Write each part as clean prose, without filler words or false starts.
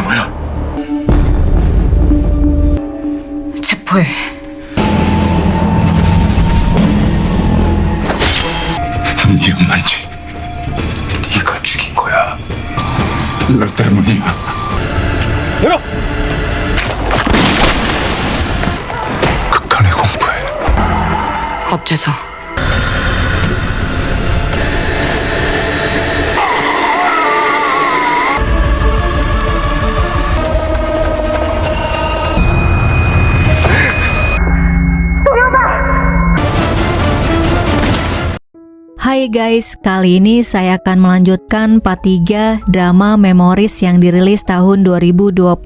뭐야? 체포해. 네 엄마인지 네가 죽인 거야. 너 때문이야. 열어! 극한의 공포에 어째서? Hai guys, kali ini saya akan melanjutkan part 3 drama Memories yang dirilis tahun 2020.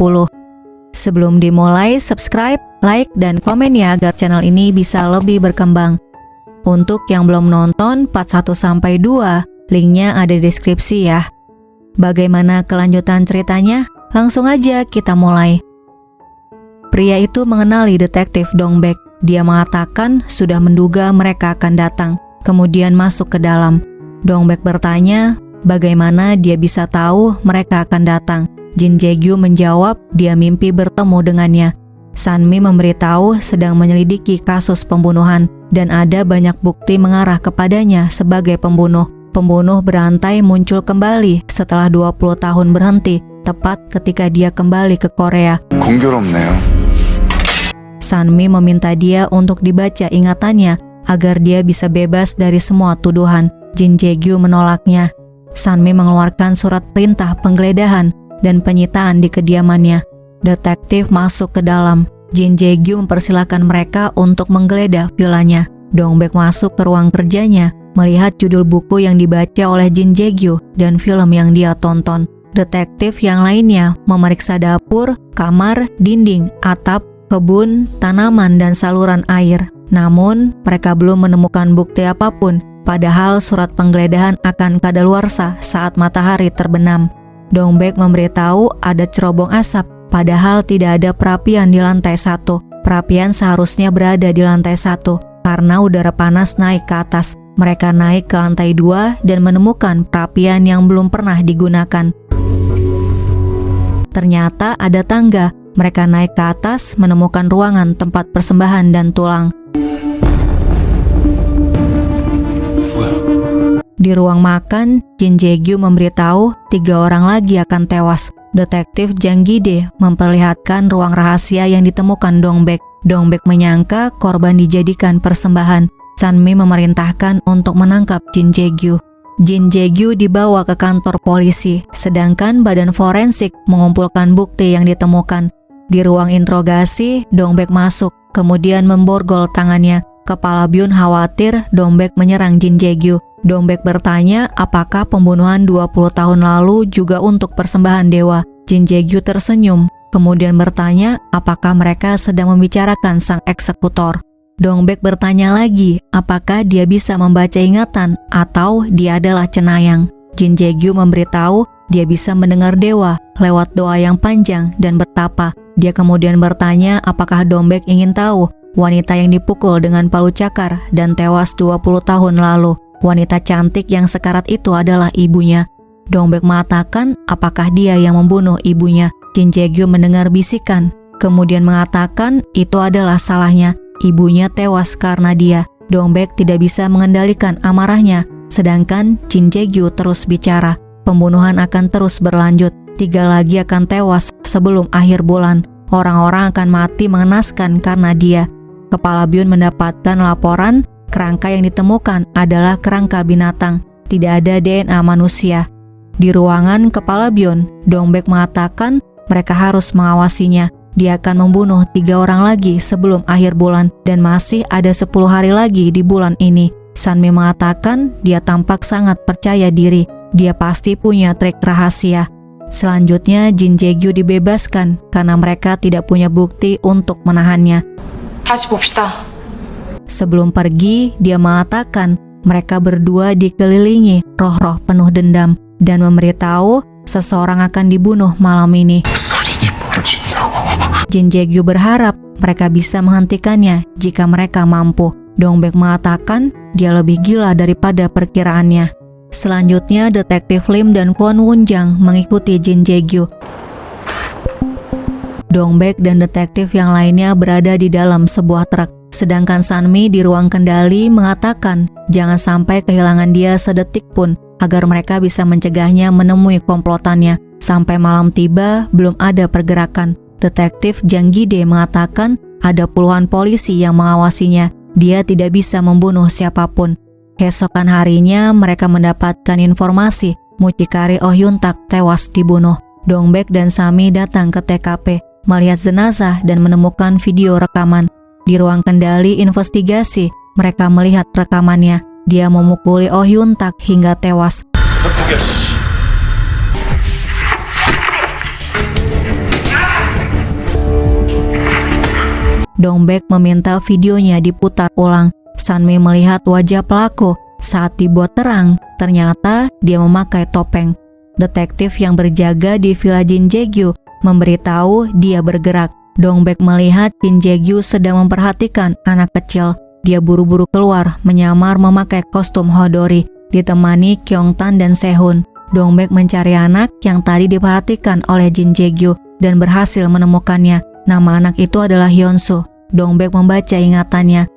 Sebelum dimulai, subscribe, like, dan komen ya agar channel ini bisa lebih berkembang. Untuk yang belum nonton part 1-2, linknya ada di deskripsi ya. Bagaimana kelanjutan ceritanya? Langsung aja kita mulai. Pria itu mengenali detektif Dongbek. Dia mengatakan sudah menduga mereka akan datang. Kemudian masuk ke dalam. Dongbek bertanya, bagaimana dia bisa tahu mereka akan datang? Jin Jae-gyu menjawab, dia mimpi bertemu dengannya. Sanmi memberitahu sedang menyelidiki kasus pembunuhan dan ada banyak bukti mengarah kepadanya sebagai pembunuh. Pembunuh berantai muncul kembali setelah 20 tahun berhenti, tepat ketika dia kembali ke Korea. 공교롭네요. Sanmi meminta dia untuk dibaca ingatannya agar dia bisa bebas dari semua tuduhan. Jin Jae-gyu menolaknya. Sanmi mengeluarkan surat perintah penggeledahan dan penyitaan di kediamannya. Detektif masuk ke dalam. Jin Jae-gyu mempersilahkan mereka untuk menggeledah vilanya. Dongbek masuk ke ruang kerjanya, melihat judul buku yang dibaca oleh Jin Jae-gyu dan film yang dia tonton. Detektif yang lainnya memeriksa dapur, kamar, dinding, atap, kebun, tanaman, dan saluran air. Namun, mereka belum menemukan bukti apapun, padahal surat penggeledahan akan kadaluarsa saat matahari terbenam. Dongbek memberitahu ada cerobong asap, padahal tidak ada perapian di lantai 1. Perapian seharusnya berada di lantai 1, karena udara panas naik ke atas. Mereka naik ke lantai 2 dan menemukan perapian yang belum pernah digunakan. Ternyata ada tangga. Mereka naik ke atas, menemukan ruangan tempat persembahan dan tulang. Di ruang makan, Jin Jae-gyu memberitahu 3 orang lagi akan tewas. Detektif Jang Gi-dae memperlihatkan ruang rahasia yang ditemukan Dongbek. Dongbek menyangka korban dijadikan persembahan. Sanmi memerintahkan untuk menangkap Jin Jae-gyu. Jin Jae-gyu dibawa ke kantor polisi, sedangkan badan forensik mengumpulkan bukti yang ditemukan. Di ruang interogasi, Dongbek masuk, kemudian memborgol tangannya. Kepala Byun khawatir Dongbek menyerang Jin Jae-gyu. Dongbek bertanya apakah pembunuhan 20 tahun lalu juga untuk persembahan dewa. Jin Jae-gyu tersenyum, kemudian bertanya apakah mereka sedang membicarakan sang eksekutor. Dongbek bertanya lagi apakah dia bisa membaca ingatan atau dia adalah cenayang. Jin Jae-gyu memberitahu dia bisa mendengar dewa lewat doa yang panjang dan bertapa. Dia kemudian bertanya apakah Dongbek ingin tahu wanita yang dipukul dengan palu cakar dan tewas 20 tahun lalu. Wanita cantik yang sekarat itu adalah ibunya. Dongbek mengatakan apakah dia yang membunuh ibunya. Jin Jae-gyu mendengar bisikan, kemudian mengatakan itu adalah salahnya. Ibunya tewas karena dia. Dongbek tidak bisa mengendalikan amarahnya, sedangkan Jin Jae-gyu terus bicara. Pembunuhan akan terus berlanjut. 3 lagi akan tewas sebelum akhir bulan. Orang-orang akan mati mengenaskan karena dia. Kepala Byun mendapatkan laporan kerangka yang ditemukan adalah kerangka binatang, tidak ada DNA manusia. Di ruangan kepala Byun, Dongbek mengatakan mereka harus mengawasinya. Dia akan membunuh 3 orang lagi sebelum akhir bulan dan masih ada 10 hari lagi di bulan ini. Sanmi mengatakan dia tampak sangat percaya diri. Dia pasti punya trik rahasia. Selanjutnya Jin Jae-gyu dibebaskan karena mereka tidak punya bukti untuk menahannya. 다시 봅시다. Sebelum pergi, dia mengatakan mereka berdua dikelilingi roh-roh penuh dendam dan memberitahu seseorang akan dibunuh malam ini. 살인이 벌어진다고. Jin Jae-gyu berharap mereka bisa menghentikannya jika mereka mampu. Dongbek mengatakan dia lebih gila daripada perkiraannya. Selanjutnya, detektif Lim dan Kwon Won-jang mengikuti Jin Jae-gyu. Dongbek dan detektif yang lainnya berada di dalam sebuah truk. Sedangkan Sanmi di ruang kendali mengatakan jangan sampai kehilangan dia sedetik pun agar mereka bisa mencegahnya menemui komplotannya. Sampai malam tiba, belum ada pergerakan. Detektif Jang Gi-dae mengatakan ada puluhan polisi yang mengawasinya. Dia tidak bisa membunuh siapapun. Keesokan harinya mereka mendapatkan informasi mucikari Oh Yun-tak tewas dibunuh. Dongbek dan Sami datang ke TKP, melihat jenazah dan menemukan video rekaman. Di ruang kendali investigasi, mereka melihat rekamannya. Dia memukuli Oh Yun-tak hingga tewas. Dongbek meminta videonya diputar ulang. Sanmi melihat wajah pelaku. Saat dibuat terang, ternyata dia memakai topeng. Detektif yang berjaga di Villa Jin Jae-gyu memberitahu dia bergerak. Dongbek melihat Jin Jae-gyu sedang memperhatikan anak kecil. Dia buru-buru keluar menyamar memakai kostum Hodori, ditemani Kyung-tan dan Sehun. Dongbek mencari anak yang tadi diperhatikan oleh Jin Jae-gyu dan berhasil menemukannya. Nama anak itu adalah Hyun-soo. Dongbek membaca ingatannya.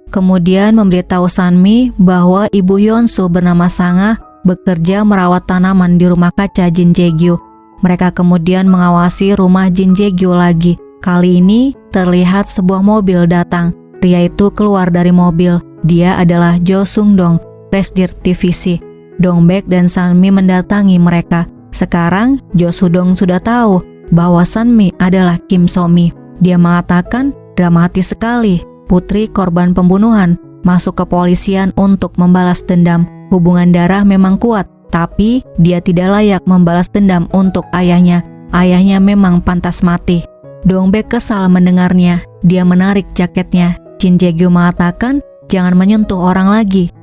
Kemudian memberitahu Sanmi bahwa ibu Hyun-soo bernama Sangah bekerja merawat tanaman di rumah kaca Jin Jae-gyu. Mereka kemudian mengawasi rumah Jin Jae-gyu lagi. Kali ini terlihat sebuah mobil datang. Pria itu keluar dari mobil. Dia adalah Jo Sung-dong, presidir divisi. Dongbek dan Sanmi mendatangi mereka. Sekarang Jo Sung-dong sudah tahu bahwa Sanmi adalah Kim So-mi. Dia mengatakan dramatis sekali. Putri korban pembunuhan masuk ke polisian untuk membalas dendam. Hubungan darah memang kuat, tapi dia tidak layak membalas dendam untuk ayahnya. Ayahnya memang pantas mati. Dongbek kesal mendengarnya. Dia menarik jaketnya. Jin Jae-gyu mengatakan jangan menyentuh orang lagi.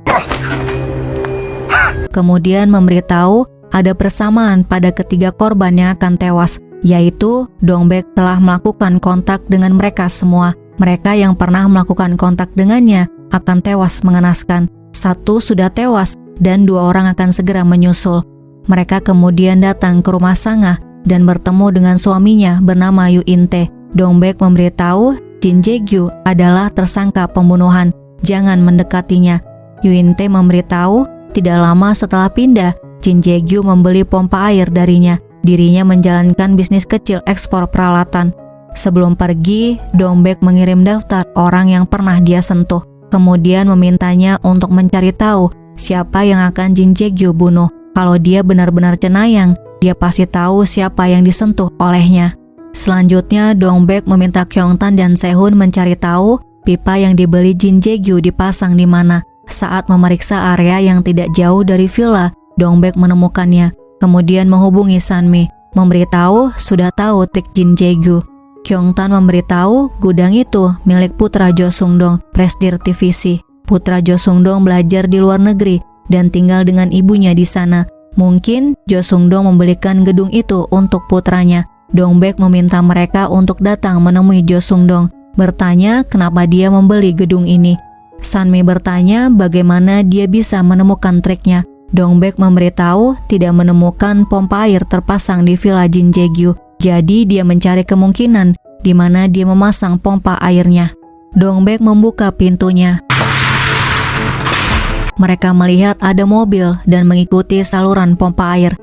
Kemudian memberitahu ada persamaan pada ketiga korban yang akan tewas, yaitu Dongbek telah melakukan kontak dengan mereka semua. Mereka yang pernah melakukan kontak dengannya akan tewas mengenaskan. Satu sudah tewas dan 2 orang akan segera menyusul. Mereka kemudian datang ke rumah Sangah dan bertemu dengan suaminya bernama Yu In-tae. Dongbek memberitahu Jin Jae-gyu adalah tersangka pembunuhan. Jangan mendekatinya. Yu In-tae memberitahu tidak lama setelah pindah, Jin Jae-gyu membeli pompa air darinya. Dirinya menjalankan bisnis kecil ekspor peralatan. Sebelum pergi, Dongbek mengirim daftar orang yang pernah dia sentuh. Kemudian memintanya untuk mencari tahu siapa yang akan Jin Jae-gyu bunuh. Kalau dia benar-benar cenayang, dia pasti tahu siapa yang disentuh olehnya. Selanjutnya, Dongbek meminta Kyung-tan dan Sehun mencari tahu pipa yang dibeli Jin Jae-gyu dipasang di mana. Saat memeriksa area yang tidak jauh dari villa, Dongbek menemukannya. Kemudian menghubungi Sanmi, memberitahu sudah tahu trik Jin Jae-gyu. Kyung-tan memberitahu gudang itu milik putra Jo Sung-dong, presidir divisi. Putra Jo Sung-dong belajar di luar negeri dan tinggal dengan ibunya di sana. Mungkin Jo Sung-dong membelikan gedung itu untuk putranya. Dongbek meminta mereka untuk datang menemui Jo Sung-dong, bertanya kenapa dia membeli gedung ini. Sanmi bertanya bagaimana dia bisa menemukan triknya. Dongbek memberitahu tidak menemukan pompa air terpasang di Villa Jin Jae-gyu. Jadi dia mencari kemungkinan di mana dia memasang pompa airnya. Dongbek membuka pintunya. Mereka melihat ada mobil dan mengikuti saluran pompa air.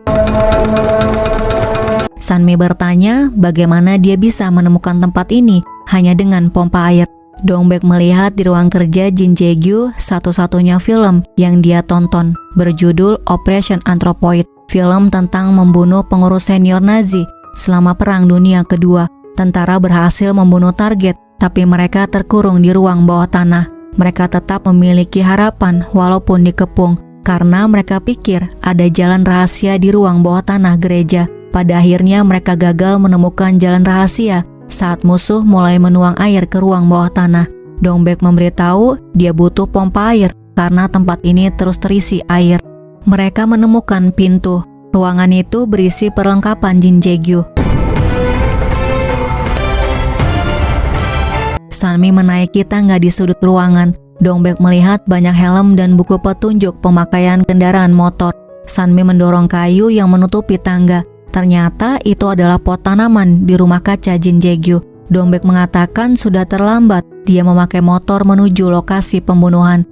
Sanmi bertanya bagaimana dia bisa menemukan tempat ini hanya dengan pompa air. Dongbek melihat di ruang kerja Jin Jae-gyu satu-satunya film yang dia tonton, berjudul Operation Anthropoid, film tentang membunuh pengurus senior Nazi. Selama Perang Dunia Kedua, tentara berhasil membunuh target, tapi mereka terkurung di ruang bawah tanah. Mereka tetap memiliki harapan walaupun dikepung, karena mereka pikir ada jalan rahasia di ruang bawah tanah gereja. Pada akhirnya mereka gagal menemukan jalan rahasia saat musuh mulai menuang air ke ruang bawah tanah. Dongbek memberitahu dia butuh pompa air karena tempat ini terus terisi air. Mereka menemukan pintu. Ruangan itu berisi perlengkapan Jin Jae-gyu. Sanmi menaiki tangga di sudut ruangan. Dongbek melihat banyak helm dan buku petunjuk pemakaian kendaraan motor. Sanmi mendorong kayu yang menutupi tangga. Ternyata itu adalah pot tanaman di rumah kaca Jin Jae-gyu. Dong-baek mengatakan sudah terlambat. Dia memakai motor menuju lokasi pembunuhan.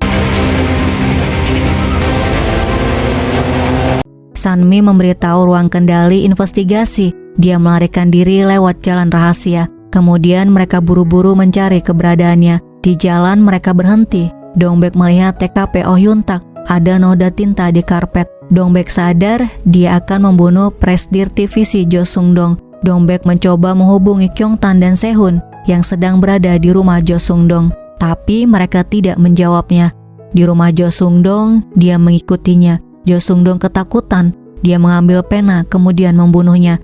Sunmi memberitahu ruang kendali investigasi. Dia melarikan diri lewat jalan rahasia. Kemudian mereka buru-buru mencari keberadaannya. Di jalan mereka berhenti. Dong-baek melihat TKP Oh Hyun-tak. Ada noda tinta di karpet. Dong-baek sadar dia akan membunuh Presdir Divisi Jo Sung-dong. Dong-baek mencoba menghubungi Kyung-tan dan Sehun yang sedang berada di rumah Jo Sung-dong. Tapi mereka tidak menjawabnya. Di rumah Jo Sung-dong, dia mengikutinya. Jo Sung-dong ketakutan. Dia mengambil pena kemudian membunuhnya.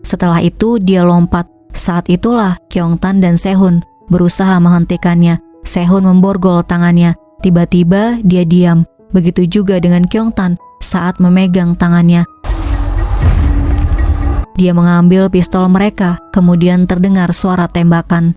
Setelah itu dia lompat. Saat itulah Kyung-tan dan Sehun berusaha menghentikannya. Sehun memborgol tangannya. Tiba-tiba dia diam. Begitu juga dengan Kyung-tan saat memegang tangannya. Dia mengambil pistol mereka, kemudian terdengar suara tembakan.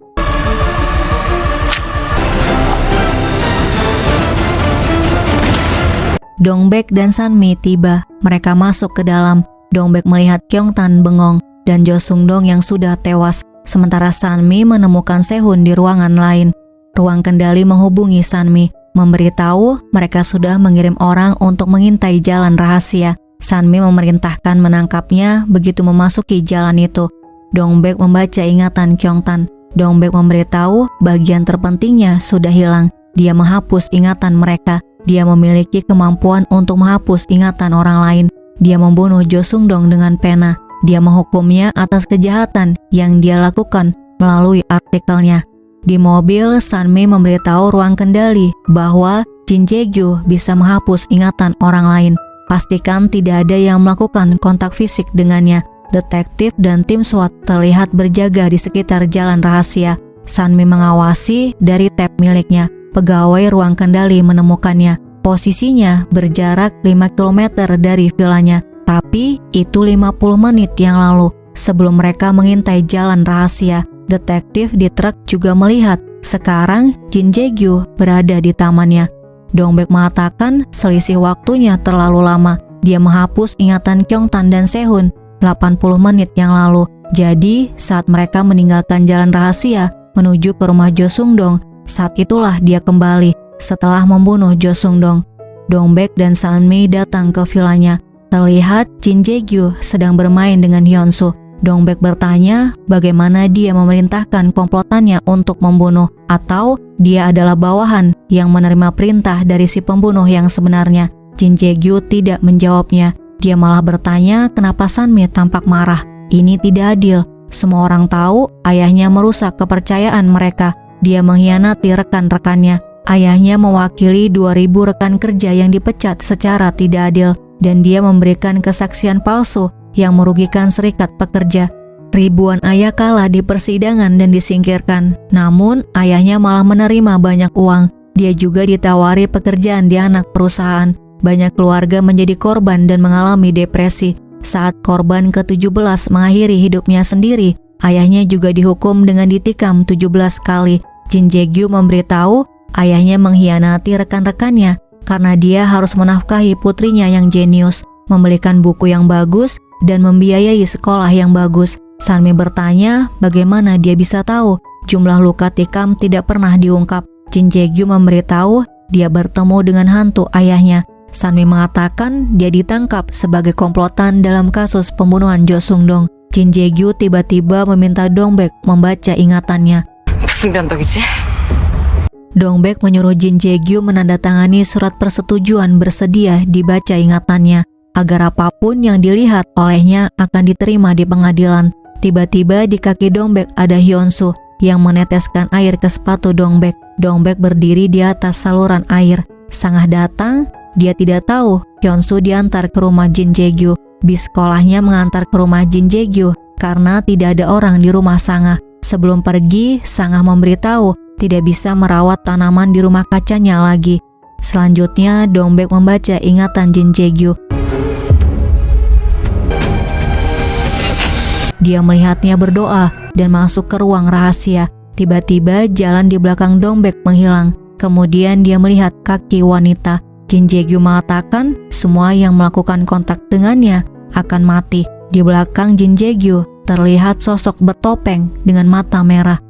Dong-baek dan Sunmi tiba. Mereka masuk ke dalam. Dong-baek melihat Kyung-tan bengong dan Jo Sung-dong yang sudah tewas. Sementara Sunmi menemukan Sehun di ruangan lain. Ruang kendali menghubungi Sunmi, memberitahu mereka sudah mengirim orang untuk mengintai jalan rahasia. Sunmi memerintahkan menangkapnya begitu memasuki jalan itu. Dong-baek membaca ingatan Kyung-tan. Dong-baek memberitahu bagian terpentingnya sudah hilang. Dia menghapus ingatan mereka. Dia memiliki kemampuan untuk menghapus ingatan orang lain. Dia membunuh Jo Sung-dong dengan pena. Dia menghukumnya atas kejahatan yang dia lakukan melalui artikelnya. Di mobil, Sunmi memberitahu ruang kendali bahwa Jin Jae-gyu bisa menghapus ingatan orang lain. Pastikan tidak ada yang melakukan kontak fisik dengannya. Detektif dan tim SWAT terlihat berjaga di sekitar jalan rahasia. Sunmi mengawasi dari tab miliknya. Pegawai ruang kendali menemukannya. Posisinya berjarak 5 km dari vilanya. Tapi itu 50 menit yang lalu. Sebelum mereka mengintai jalan rahasia, detektif di truk juga melihat sekarang Jin Jae-gyu berada di tamannya. Dong-baek mengatakan selisih waktunya terlalu lama. Dia menghapus ingatan Kyung-tan dan Sehun 80 menit yang lalu. Jadi saat mereka meninggalkan jalan rahasia menuju ke rumah Jo Sung-dong, saat itulah dia kembali setelah membunuh Jo Sung-dong. Dong-baek dan Sunmi datang ke vilanya. Terlihat Jin Jae-gyu sedang bermain dengan Hyun-soo. Dong-baek bertanya bagaimana dia memerintahkan komplotannya untuk membunuh, atau dia adalah bawahan yang menerima perintah dari si pembunuh yang sebenarnya. Jin Jae-gyu tidak menjawabnya. Dia malah bertanya kenapa Sunmi tampak marah. Ini tidak adil. Semua orang tahu ayahnya merusak kepercayaan mereka. Dia mengkhianati rekan-rekannya. Ayahnya mewakili 2000 rekan kerja yang dipecat secara tidak adil, dan dia memberikan kesaksian palsu yang merugikan serikat pekerja. Ribuan ayah kalah di persidangan dan disingkirkan. Namun, ayahnya malah menerima banyak uang. Dia juga ditawari pekerjaan di anak perusahaan. Banyak keluarga menjadi korban dan mengalami depresi. Saat korban ke-17 mengakhiri hidupnya sendiri, ayahnya juga dihukum dengan ditikam 17 kali. Jin Jae-gyu memberitahu ayahnya mengkhianati rekan-rekannya karena dia harus menafkahi putrinya yang jenius, membelikan buku yang bagus, dan membiayai sekolah yang bagus. Sunmi bertanya bagaimana dia bisa tahu jumlah luka tikam tidak pernah diungkap. Jin Jae-gyu memberitahu dia bertemu dengan hantu ayahnya. Sunmi mengatakan dia ditangkap sebagai komplotan dalam kasus pembunuhan Jo Sung-dong. Jin Jae-gyu tiba-tiba meminta Dong-baek membaca ingatannya. 무슨 변덕이지? Dong-baek menyuruh Jin Jae-gyu menandatangani surat persetujuan bersedia dibaca ingatannya, agar apapun yang dilihat olehnya akan diterima di pengadilan. Tiba-tiba di kaki Dong-baek ada Hyun-soo yang meneteskan air ke sepatu Dong-baek. Dong-baek berdiri di atas saluran air. Sangah datang, dia tidak tahu Hyun-soo diantar ke rumah Jin Jae-gyu. Bis sekolahnya mengantar ke rumah Jin Jae-gyu karena tidak ada orang di rumah Sangah. Sebelum pergi, Sangah memberitahu tidak bisa merawat tanaman di rumah kacanya lagi. Selanjutnya, Dong-baek membaca ingatan Jin Jae-gyu. Dia melihatnya berdoa dan masuk ke ruang rahasia. Tiba-tiba jalan di belakang Dong-baek menghilang. Kemudian dia melihat kaki wanita. Jin Jae-gyu mengatakan semua yang melakukan kontak dengannya akan mati. Di belakang Jin Jae-gyu terlihat sosok bertopeng dengan mata merah.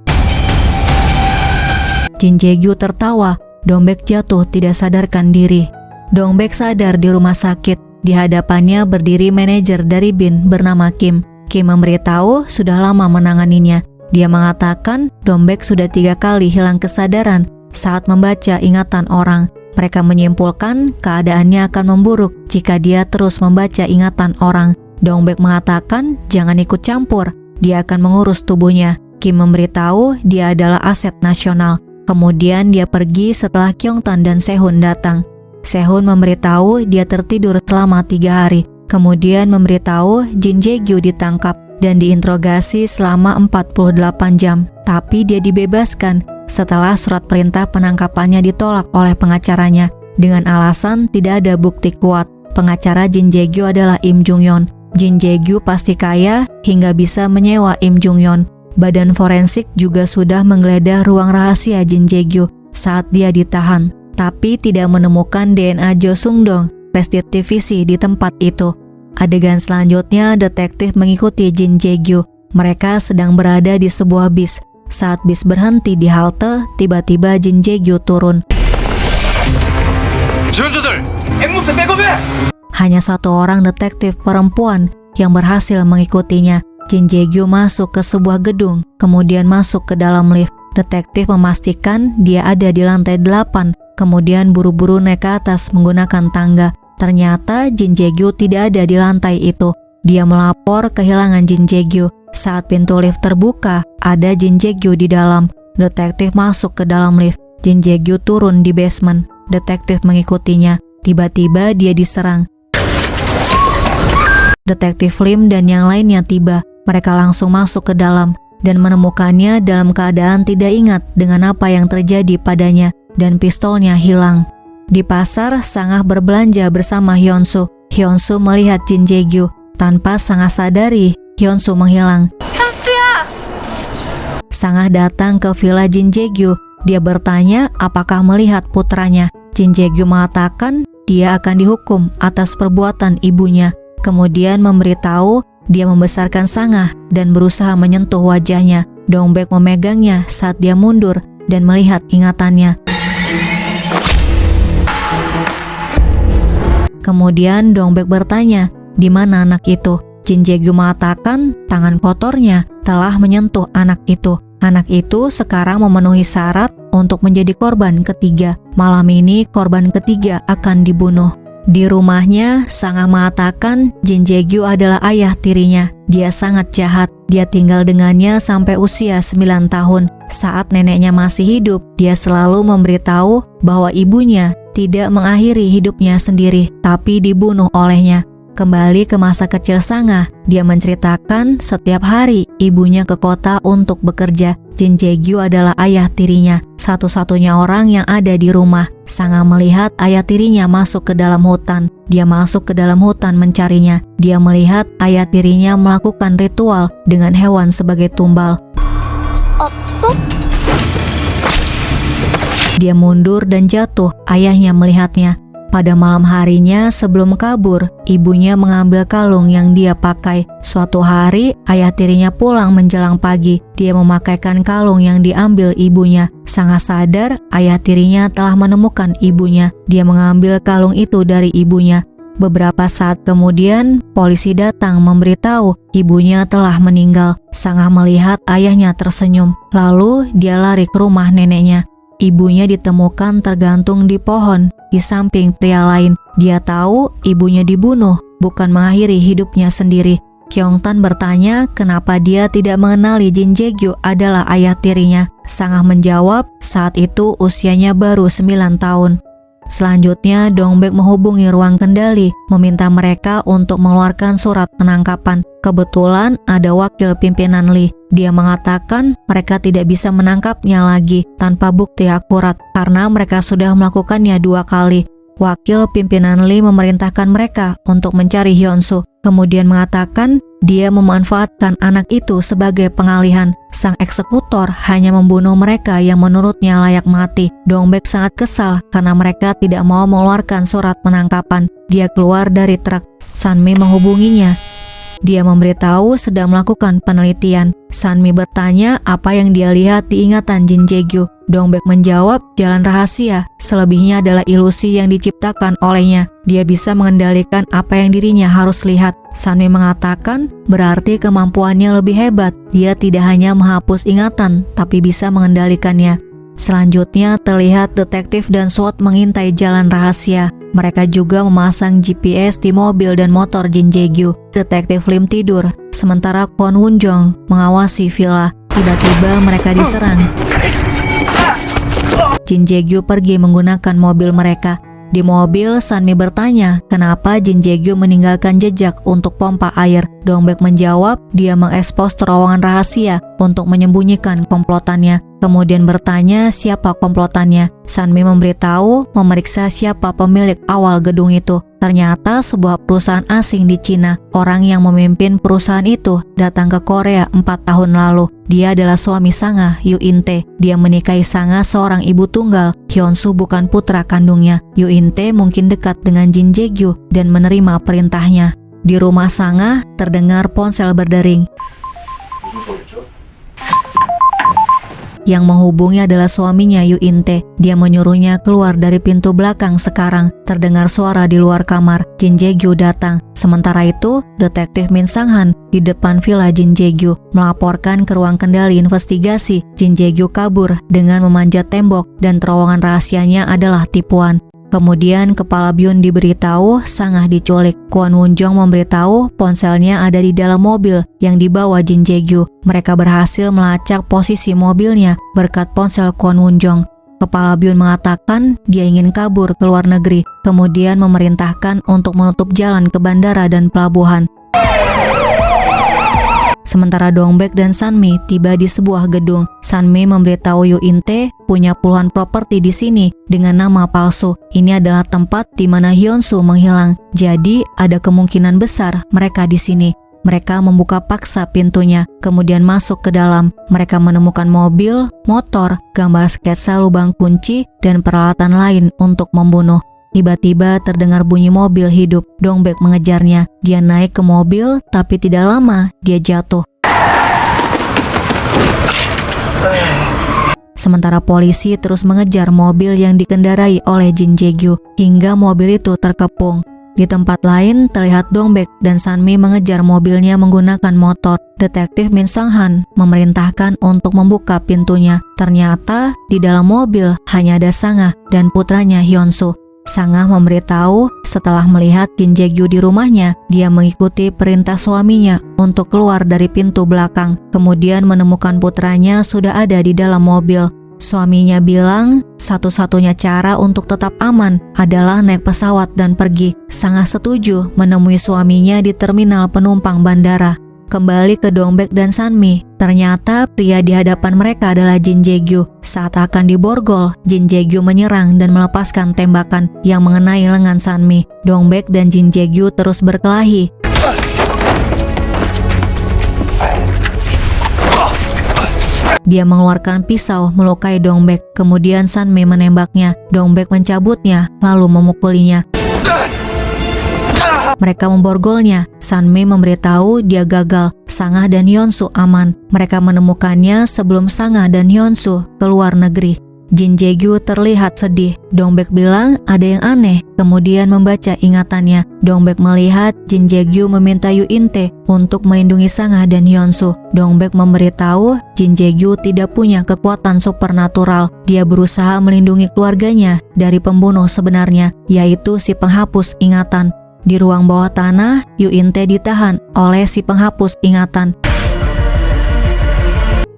Jin Jae-gyu tertawa. Dong-baek jatuh tidak sadarkan diri. Dong-baek sadar di rumah sakit. Di hadapannya berdiri manajer dari BIN bernama Kim. Kim memberitahu sudah lama menanganinya. Dia mengatakan Dong-baek sudah 3 kali hilang kesadaran saat membaca ingatan orang. Mereka menyimpulkan keadaannya akan memburuk jika dia terus membaca ingatan orang. Dong-baek mengatakan jangan ikut campur, dia akan mengurus tubuhnya. Kim memberitahu dia adalah aset nasional. Kemudian dia pergi setelah Kyung-tan dan Sehun datang. Sehun memberitahu dia tertidur selama 3 hari. Kemudian memberitahu Jin Jae-gyu ditangkap dan diinterogasi selama 48 jam. Tapi dia dibebaskan setelah surat perintah penangkapannya ditolak oleh pengacaranya dengan alasan tidak ada bukti kuat. Pengacara Jin Jae-gyu adalah Im Jung-yeon. Jin Jae-gyu pasti kaya hingga bisa menyewa Im Jung-yeon. Badan forensik juga sudah menggeledah ruang rahasia Jin Jae-gyu saat dia ditahan, tapi tidak menemukan DNA Jo Sung-dong, restitusi di tempat itu. Adegan selanjutnya, detektif mengikuti Jin Jae-gyu. Mereka sedang berada di sebuah bis. Saat bis berhenti di halte, tiba-tiba Jin Jae-gyu turun. Hanya satu orang detektif perempuan yang berhasil mengikutinya. Jin Jae-gyu masuk ke sebuah gedung, kemudian masuk ke dalam lift. Detektif memastikan dia ada di lantai 8, kemudian buru-buru naik ke atas menggunakan tangga. Ternyata Jin Jae-gyu tidak ada di lantai itu. Dia melapor kehilangan Jin Jae-gyu. Saat pintu lift terbuka, ada Jin Jae-gyu di dalam. Detektif masuk ke dalam lift. Jin Jae-gyu turun di basement. Detektif mengikutinya. Tiba-tiba dia diserang. Detektif Lim dan yang lainnya tiba. Mereka langsung masuk ke dalam dan menemukannya dalam keadaan tidak ingat dengan apa yang terjadi padanya dan pistolnya hilang. Di pasar, Sangah berbelanja bersama Hyun-soo. Hyun-soo melihat Jin Jae-gyu. Tanpa Sangah sadari, Hyun-soo menghilang. Sangah datang ke villa Jin Jae-gyu. Dia bertanya apakah melihat putranya. Jin Jae-gyu mengatakan dia akan dihukum atas perbuatan ibunya. Kemudian memberitahu dia membesarkan Sangah dan berusaha menyentuh wajahnya. Dong-baek memegangnya saat dia mundur dan melihat ingatannya. Kemudian Dong-baek bertanya, di mana anak itu? Jin Jae-gyu mengatakan tangan kotornya telah menyentuh anak itu. Anak itu sekarang memenuhi syarat untuk menjadi korban ketiga. Malam ini korban ketiga akan dibunuh. Di rumahnya, Sangah mengatakan Jin Jae-gyu adalah ayah tirinya. Dia sangat jahat. Dia tinggal dengannya sampai usia 9 tahun. Saat neneknya masih hidup, dia selalu memberitahu bahwa ibunya tidak mengakhiri hidupnya sendiri, tapi dibunuh olehnya. Kembali ke masa kecil Sangah, dia menceritakan setiap hari ibunya ke kota untuk bekerja. Jin Jae-gyu adalah ayah tirinya, satu-satunya orang yang ada di rumah. Sangah melihat ayah tirinya masuk ke dalam hutan. Dia masuk ke dalam hutan mencarinya. Dia melihat ayah tirinya melakukan ritual dengan hewan sebagai tumbal. Dia mundur dan jatuh. Ayahnya melihatnya. Pada malam harinya sebelum kabur, ibunya mengambil kalung yang dia pakai. Suatu hari, ayah tirinya pulang menjelang pagi. Dia memakaikan kalung yang diambil ibunya. Sangah sadar ayah tirinya telah menemukan ibunya. Dia mengambil kalung itu dari ibunya. Beberapa saat kemudian, polisi datang memberitahu ibunya telah meninggal. Sangah melihat ayahnya tersenyum. Lalu dia lari ke rumah neneknya. Ibunya ditemukan tergantung di pohon di samping pria lain. Dia tahu ibunya dibunuh, bukan mengakhiri hidupnya sendiri. Kyung-tan bertanya kenapa dia tidak mengenali Jin Jae-gyu adalah ayah tirinya. Sangah menjawab saat itu usianya baru 9 tahun. Selanjutnya, Dong-baek menghubungi ruang kendali, meminta mereka untuk mengeluarkan surat penangkapan. Kebetulan ada wakil pimpinan Lee. Dia mengatakan mereka tidak bisa menangkapnya lagi tanpa bukti akurat karena mereka sudah melakukannya 2 kali. Wakil pimpinan Lee memerintahkan mereka untuk mencari Hyun-soo. kemudian mengatakan dia memanfaatkan anak itu sebagai pengalihan. Sang eksekutor hanya membunuh mereka yang menurutnya layak mati. Dongbek sangat kesal karena mereka tidak mau mengeluarkan surat penangkapan. Dia keluar dari truk. Sanmi menghubunginya. Dia memberitahu sedang melakukan penelitian. Sanmi bertanya apa yang dia lihat di ingatan Jin Jae-gyu. Dongbek menjawab jalan rahasia, selebihnya adalah ilusi yang diciptakan olehnya. Dia bisa mengendalikan apa yang dirinya harus lihat. Sanmi mengatakan berarti kemampuannya lebih hebat. Dia tidak hanya menghapus ingatan, tapi bisa mengendalikannya. Selanjutnya terlihat detektif dan SWAT mengintai jalan rahasia. Mereka juga memasang GPS di mobil dan motor Jin Jae-gyu. Detektif Lim tidur, sementara Kwon Won-jong mengawasi villa. Tiba-tiba mereka diserang. Jin Jae-gyu pergi menggunakan mobil mereka. Di mobil, Sanmi bertanya kenapa Jin Jae-gyu meninggalkan jejak untuk pompa air. Dongbek menjawab dia mengekspos terowongan rahasia untuk menyembunyikan komplotannya. Kemudian bertanya siapa komplotannya. Sanmi memberitahu memeriksa siapa pemilik awal gedung itu. Ternyata sebuah perusahaan asing di Cina. Orang yang memimpin perusahaan itu datang ke Korea 4 tahun lalu. Dia adalah suami Sanga, Yu In-tae. Dia menikahi Sanga, seorang ibu tunggal. Hyun-soo bukan putra kandungnya. Yu In-tae mungkin dekat dengan Jin Jae-gyu dan menerima perintahnya. Di rumah Sanga terdengar ponsel berdering. Yang menghubungi adalah suaminya Yu In-tae. Dia menyuruhnya keluar dari pintu belakang sekarang. Terdengar suara di luar kamar. Jin Jae-gyu datang. Sementara itu, detektif Min Sang-han di depan villa Jin Jae-gyu melaporkan ke ruang kendali investigasi. Jin Jae-gyu kabur dengan memanjat tembok dan terowongan rahasianya adalah tipuan. Kemudian kepala Byun diberitahu Sangah diculik. Kwon Won-jong memberitahu ponselnya ada di dalam mobil yang dibawa Jin Jae-gyu. Mereka berhasil melacak posisi mobilnya berkat ponsel Kwon Won-jong. Kepala Byun mengatakan dia ingin kabur ke luar negeri, kemudian memerintahkan untuk menutup jalan ke bandara dan pelabuhan. Sementara Dongbek dan Sanmi tiba di sebuah gedung. Sanmi memberitahu Yu In-tae punya puluhan properti di sini dengan nama palsu. Ini adalah tempat di mana Hyun-soo menghilang. Jadi ada kemungkinan besar mereka di sini. Mereka membuka paksa pintunya, kemudian masuk ke dalam. Mereka menemukan mobil, motor, gambar sketsa lubang kunci, dan peralatan lain untuk membunuh. Tiba-tiba terdengar bunyi mobil hidup. Dongbek mengejarnya. Dia naik ke mobil, tapi tidak lama dia jatuh. Sementara polisi terus mengejar mobil yang dikendarai oleh Jin Jae-gyu hingga mobil itu terkepung. Di tempat lain terlihat Dongbek dan Sanmi mengejar mobilnya menggunakan motor. Detektif Min Sang-han memerintahkan untuk membuka pintunya. Ternyata di dalam mobil hanya ada Sangah dan putranya Hyun-soo. Sangah memberitahu setelah melihat Jin Jae-gyu di rumahnya, dia mengikuti perintah suaminya untuk keluar dari pintu belakang. Kemudian menemukan putranya sudah ada di dalam mobil. Suaminya bilang satu-satunya cara untuk tetap aman adalah naik pesawat dan pergi. Sangah setuju menemui suaminya di terminal penumpang bandara. Kembali ke Dongbek dan Sanmi, ternyata pria di hadapan mereka adalah Jin Jae-gyu. Saat akan diborgol, Jin Jae-gyu menyerang dan melepaskan tembakan yang mengenai lengan Sanmi. Dongbek dan Jin Jae-gyu terus berkelahi. Dia mengeluarkan pisau melukai Dongbek, kemudian Sanmi menembaknya. Dongbek mencabutnya, lalu memukulinya. Mereka memborgolnya. Sanmi memberitahu dia gagal. Sangah dan Hyun-soo aman. Mereka menemukannya sebelum Sangah dan Hyun-soo ke luar negeri. Jin Jae-gyu terlihat sedih. Dongbek bilang ada yang aneh, kemudian membaca ingatannya. Dongbek melihat Jin Jae-gyu meminta Yu In-tae untuk melindungi Sangah dan Hyun-soo. Dongbek memberitahu Jin Jae-gyu tidak punya kekuatan supernatural. Dia berusaha melindungi keluarganya dari pembunuh sebenarnya, yaitu si penghapus ingatan. Di ruang bawah tanah, Yu In-tae ditahan oleh si penghapus ingatan.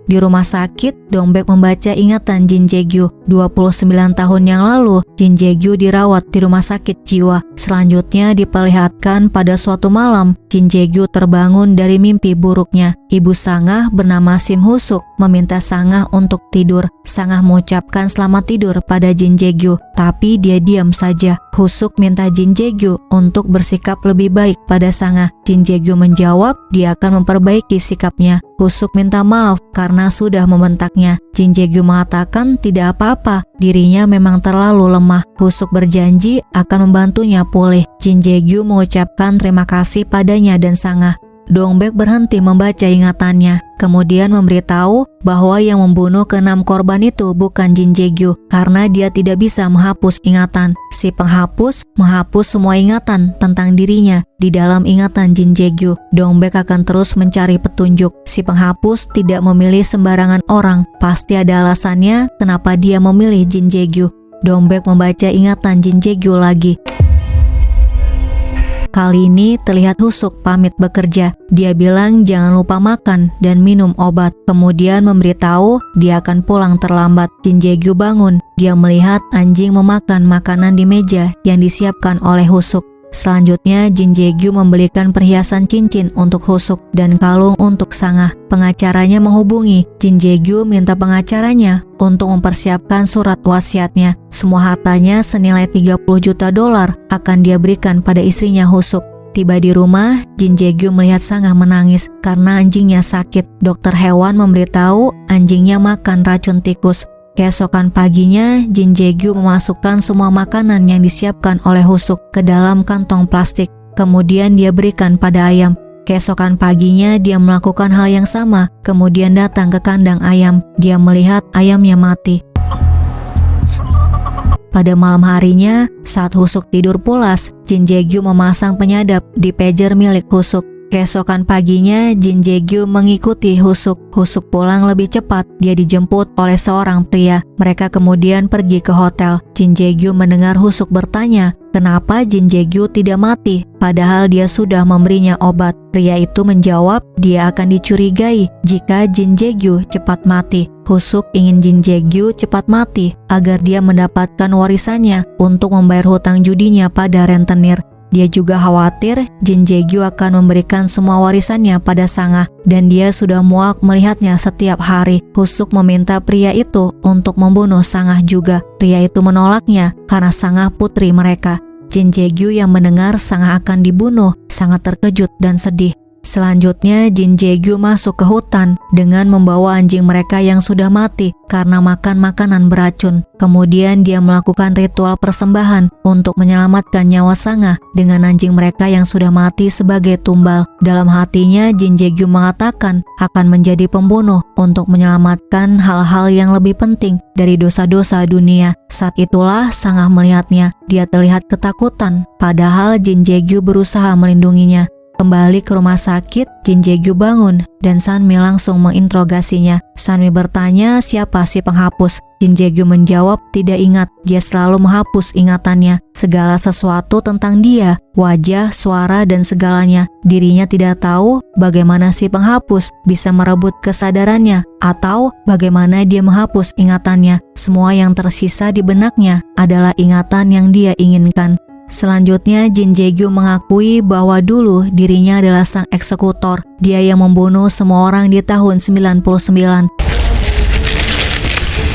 Di rumah sakit, Dongbek membaca ingatan Jin Jae-gyu. 29 tahun yang lalu, Jin Jae-gyu dirawat di rumah sakit jiwa. Selanjutnya diperlihatkan pada suatu malam, Jin Jae-gyu terbangun dari mimpi buruknya. Ibu Sangah bernama Sim Husuk meminta Sangah untuk tidur. Sangah mengucapkan selamat tidur pada Jin Jae-gyu, tapi dia diam saja. Husuk minta Jin Jae-gyu untuk bersikap lebih baik pada Sangah. Jin Jae-gyu menjawab dia akan memperbaiki sikapnya. Husuk minta maaf karena sudah membentaknya. Jin Jae-gyu mengatakan tidak apa-apa, dirinya memang terlalu lemah. Husuk berjanji akan membantunya pulih. Jin Jae-gyu mengucapkan terima kasih padanya dan Sangah. Dongbek berhenti membaca ingatannya, kemudian memberitahu bahwa yang membunuh ke-6 korban itu bukan Jin Jae-gyu karena dia tidak bisa menghapus ingatan. Si penghapus menghapus semua ingatan tentang dirinya di dalam ingatan Jin Jae-gyu. Dongbek akan terus mencari petunjuk. Si penghapus tidak memilih sembarangan orang, pasti ada alasannya kenapa dia memilih Jin Jae-gyu. Dongbek membaca ingatan Jin Jae-gyu lagi. Kali ini terlihat Husuk pamit bekerja. Dia bilang jangan lupa makan dan minum obat. Kemudian memberitahu dia akan pulang terlambat. Jin Jae-gyu bangun. Dia melihat anjing memakan makanan di meja yang disiapkan oleh Husuk. Selanjutnya Jin Jae-gyu membelikan perhiasan cincin untuk Husuk dan kalung untuk Sangah. Pengacaranya menghubungi. Jin Jae-gyu minta pengacaranya untuk mempersiapkan surat wasiatnya. Semua hartanya senilai 30 juta dolar akan dia berikan pada istrinya Husuk. Tiba di rumah, Jin Jae-gyu melihat Sangah menangis karena anjingnya sakit. Dokter hewan memberitahu anjingnya makan racun tikus. Keesokan paginya, Jin Jae-gyu memasukkan semua makanan yang disiapkan oleh Husuk ke dalam kantong plastik. Kemudian dia berikan pada ayam. Keesokan paginya dia melakukan hal yang sama, kemudian datang ke kandang ayam. Dia melihat ayamnya mati. Pada malam harinya, saat Husuk tidur pulas, Jin Jae-gyu memasang penyadap di pager milik Husuk. Keesokan paginya, Jin Jae-gyu mengikuti Husuk. Husuk pulang lebih cepat. Dia dijemput oleh seorang pria. Mereka kemudian pergi ke hotel. Jin Jae-gyu mendengar Husuk bertanya, kenapa Jin Jae-gyu tidak mati, padahal dia sudah memberinya obat. Pria itu menjawab, dia akan dicurigai jika Jin Jae-gyu cepat mati. Husuk ingin Jin Jae-gyu cepat mati agar dia mendapatkan warisannya untuk membayar hutang judinya pada rentenir. Dia juga khawatir Jin Jae-gyu akan memberikan semua warisannya pada Sangah dan dia sudah muak melihatnya setiap hari. Husuk meminta pria itu untuk membunuh Sangah juga. Pria itu menolaknya karena Sangah putri mereka. Jin Jae-gyu yang mendengar Sangah akan dibunuh sangat terkejut dan sedih. Selanjutnya Jin Jae-gyu masuk ke hutan dengan membawa anjing mereka yang sudah mati karena makan makanan beracun. Kemudian dia melakukan ritual persembahan untuk menyelamatkan nyawa Sangah dengan anjing mereka yang sudah mati sebagai tumbal. Dalam hatinya Jin Jae-gyu mengatakan akan menjadi pembunuh untuk menyelamatkan hal-hal yang lebih penting dari dosa-dosa dunia. Saat itulah Sangah melihatnya. Dia terlihat ketakutan, padahal Jin Jae-gyu berusaha melindunginya. Kembali ke rumah sakit, Jin Jae-gyu bangun dan Sanmi langsung menginterogasinya. Sanmi bertanya siapa si penghapus. Jin Jae-gyu menjawab tidak ingat, dia selalu menghapus ingatannya. Segala sesuatu tentang dia, wajah, suara, dan segalanya. Dirinya tidak tahu bagaimana si penghapus bisa merebut kesadarannya atau bagaimana dia menghapus ingatannya. Semua yang tersisa di benaknya adalah ingatan yang dia inginkan. Selanjutnya Jin Jae-gyu mengakui bahwa dulu dirinya adalah sang eksekutor. Dia yang membunuh semua orang di tahun 99.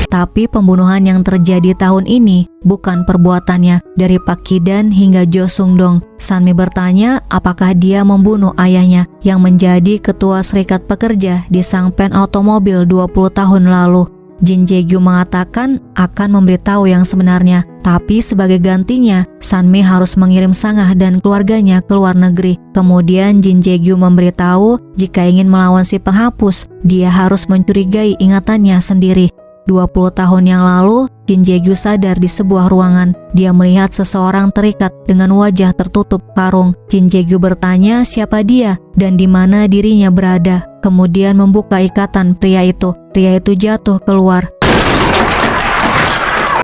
Tapi pembunuhan yang terjadi tahun ini bukan perbuatannya. Dari Pak Ki-dan hingga Jo Sung-dong. Sanmi bertanya apakah dia membunuh ayahnya yang menjadi ketua serikat pekerja di Sangpen Automobil 20 tahun lalu. Jin Jae-gyu mengatakan akan memberitahu yang sebenarnya, tapi sebagai gantinya, Sanmi harus mengirim Sangah dan keluarganya ke luar negeri. Kemudian Jin Jae-gyu memberitahu jika ingin melawan si penghapus, dia harus mencurigai ingatannya sendiri. 20 tahun yang lalu, Jin Jae-gyu sadar di sebuah ruangan. Dia melihat seseorang terikat dengan wajah tertutup karung. Jin Jae-gyu bertanya siapa dia dan di mana dirinya berada. Kemudian membuka ikatan pria itu. Pria itu jatuh keluar.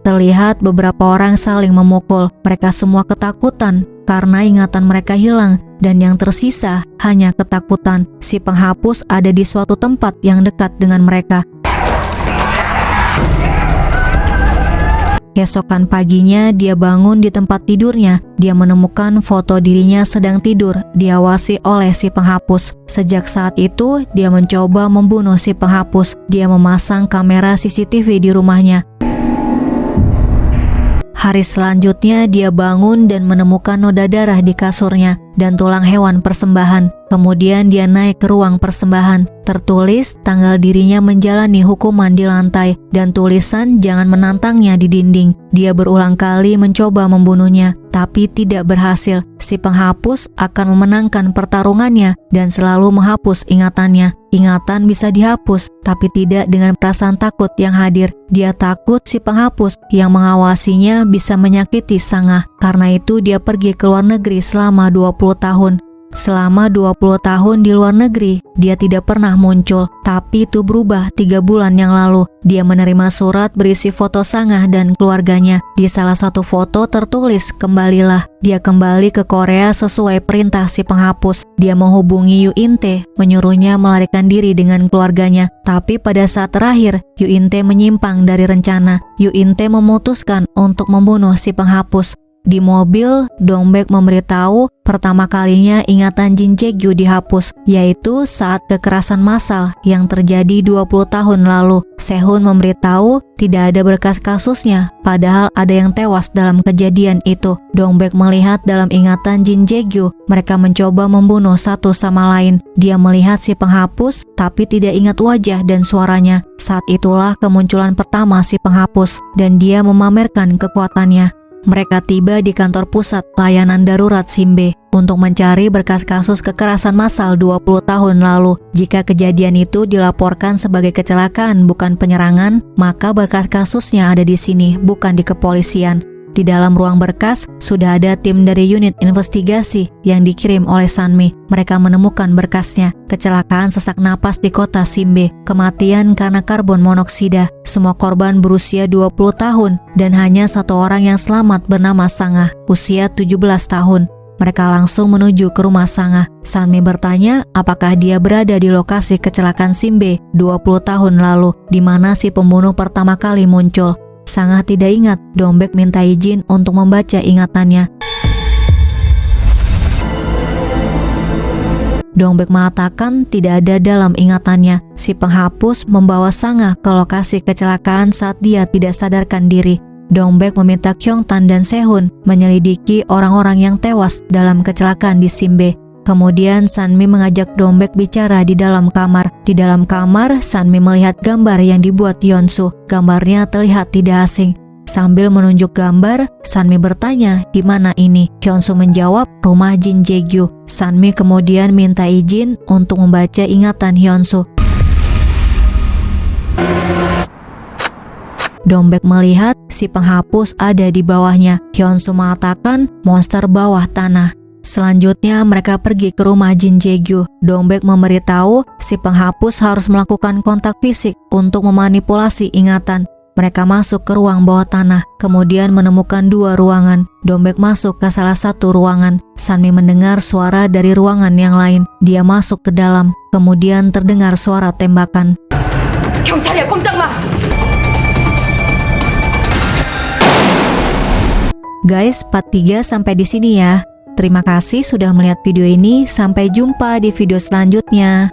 Terlihat beberapa orang saling memukul. Mereka semua ketakutan karena ingatan mereka hilang dan yang tersisa hanya ketakutan. Si penghapus ada di suatu tempat yang dekat dengan mereka. Keesokan paginya dia bangun di tempat tidurnya. Dia menemukan foto dirinya sedang tidur, diawasi oleh si penghapus. Sejak saat itu, dia mencoba membunuh si penghapus. Dia memasang kamera CCTV di rumahnya. Hari selanjutnya dia bangun dan menemukan noda darah di kasurnya dan tulang hewan persembahan. Kemudian dia naik ke ruang persembahan. Tertulis tanggal dirinya menjalani hukuman di lantai dan tulisan jangan menantangnya di dinding. Dia berulang kali mencoba membunuhnya, tapi tidak berhasil. Si penghapus akan memenangkan pertarungannya dan selalu menghapus ingatannya. Ingatan bisa dihapus, tapi tidak dengan perasaan takut yang hadir. Dia takut si penghapus yang mengawasinya bisa menyakiti Sangah. Karena itu dia pergi ke luar negeri selama 20 tahun. Selama 20 tahun di luar negeri, dia tidak pernah muncul. Tapi itu berubah 3 bulan yang lalu. Dia menerima surat berisi foto Sangah dan keluarganya. Di salah satu foto tertulis, kembalilah. Dia kembali ke Korea sesuai perintah si penghapus. Dia menghubungi Yu In-tae, menyuruhnya melarikan diri dengan keluarganya. Tapi pada saat terakhir, Yu In-tae menyimpang dari rencana. Yu In-tae memutuskan untuk membunuh si penghapus. Di mobil, Dong-baek memberitahu pertama kalinya ingatan Jin Jae-gyu dihapus, yaitu saat kekerasan massal yang terjadi 20 tahun lalu. Sehun memberitahu tidak ada berkas kasusnya, padahal ada yang tewas dalam kejadian itu. Dong-baek melihat dalam ingatan Jin Jae-gyu, mereka mencoba membunuh satu sama lain. Dia melihat si penghapus, tapi tidak ingat wajah dan suaranya. Saat itulah kemunculan pertama si penghapus, dan dia memamerkan kekuatannya. Mereka tiba di kantor pusat layanan darurat Simbe untuk mencari berkas kasus kekerasan massal 20 tahun lalu. Jika kejadian itu dilaporkan sebagai kecelakaan bukan penyerangan, maka berkas kasusnya ada di sini, bukan di kepolisian. Di dalam ruang berkas, sudah ada tim dari unit investigasi yang dikirim oleh Sanmi. Mereka menemukan berkasnya. Kecelakaan sesak napas di kota Simbe. Kematian karena karbon monoksida. Semua korban berusia 20 tahun dan hanya satu orang yang selamat bernama Sangah, usia 17 tahun. Mereka langsung menuju ke rumah Sangah. Sanmi bertanya apakah dia berada di lokasi kecelakaan Simbe 20 tahun lalu, di mana si pembunuh pertama kali muncul. Sangah tidak ingat. Dong-baek minta izin untuk membaca ingatannya. Dong-baek mengatakan tidak ada dalam ingatannya. Si penghapus membawa Sangah ke lokasi kecelakaan saat dia tidak sadarkan diri. Dong-baek meminta Kyung-tan dan Sehun menyelidiki orang-orang yang tewas dalam kecelakaan di Simbe. Kemudian Sanmi mengajak Dong-baek bicara di dalam kamar. Di dalam kamar, Sanmi melihat gambar yang dibuat Yeonsu. Gambarnya terlihat tidak asing. Sambil menunjuk gambar, Sanmi bertanya, di mana ini? Yeonsu menjawab, rumah Jin Jae-gyu. Sanmi kemudian minta izin untuk membaca ingatan Yeonsu. Dong-baek melihat si penghapus ada di bawahnya. Yeonsu mengatakan monster bawah tanah. Selanjutnya mereka pergi ke rumah Jin Jae-gyu. Dong-baek memberitahu si penghapus harus melakukan kontak fisik untuk memanipulasi ingatan. Mereka masuk ke ruang bawah tanah, kemudian menemukan 2 ruangan. Dong-baek masuk ke salah satu ruangan. Sanmi mendengar suara dari ruangan yang lain. Dia masuk ke dalam, kemudian terdengar suara tembakan. 경찰이야, 꼼짝 마! Guys, part 3 sampai di sini ya. Terima kasih sudah melihat video ini. Sampai jumpa di video selanjutnya.